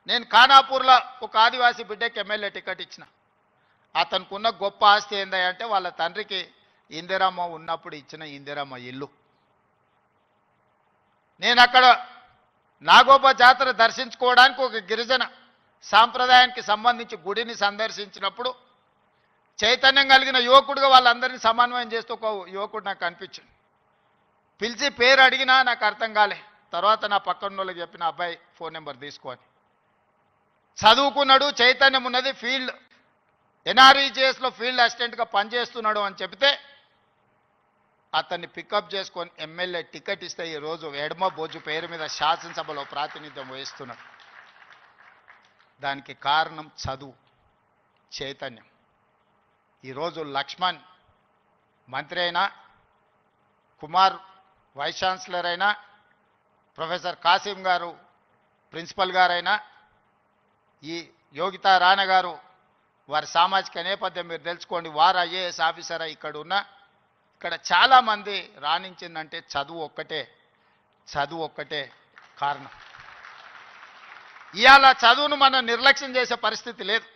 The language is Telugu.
నేను ఖానాపూర్లో ఒక ఆదివాసీ బిడ్డకి ఎమ్మెల్యే టికెట్ ఇచ్చిన. అతనికి ఉన్న గొప్ప ఆస్తి ఏందంటే వాళ్ళ తండ్రికి ఇందిరమ్మ ఉన్నప్పుడు ఇచ్చిన ఇందిరమ్మ ఇల్లు. నేను అక్కడ నాగోబా జాతర దర్శించుకోవడానికి ఒక గిరిజన సాంప్రదాయానికి సంబంధించి గుడిని సందర్శించినప్పుడు చైతన్యం కలిగిన యువకుడిగా వాళ్ళందరినీ సమన్వయం చేస్తూ ఒక యువకుడు నాకు కనిపించింది. పిలిచి పేరు అడిగినా నాకు అర్థం కాలే. తర్వాత నా పక్కన వాళ్ళకి చెప్పిన అబ్బాయి ఫోన్ నెంబర్ తీసుకొని, చదువుకున్నాడు, చైతన్యం ఉన్నది, ఫీల్డ్ ఎన్ఆర్ఈజేఎస్లో ఫీల్డ్ అసిస్టెంట్గా పనిచేస్తున్నాడు అని చెప్తే అతన్ని పికప్ చేసుకొని ఎమ్మెల్యే టికెట్ ఇస్తే ఈరోజు ఎడమ బోజు పేరు మీద శాసనసభలో ప్రాతినిధ్యం వహిస్తున్నాడు. దానికి కారణం చదువు, చైతన్యం. ఈరోజు లక్ష్మణ్ మంత్రి అయినా, కుమార్ వైస్ ఛాన్సలర్ అయినా, ప్రొఫెసర్ కాసిం గారు ప్రిన్సిపల్ గారైనా, ఈ యోగితా రాణా గారు వారి సామాజిక నేపథ్యం మీరు తెలుసుకోండి, వారు ఐఏఎస్ ఆఫీసర్ ఇక్కడ చాలామంది రాణించిందంటే చదువు ఒక్కటే కారణం. ఇవాళ చదువును మనం నిర్లక్ష్యం చేసే పరిస్థితి లేదు.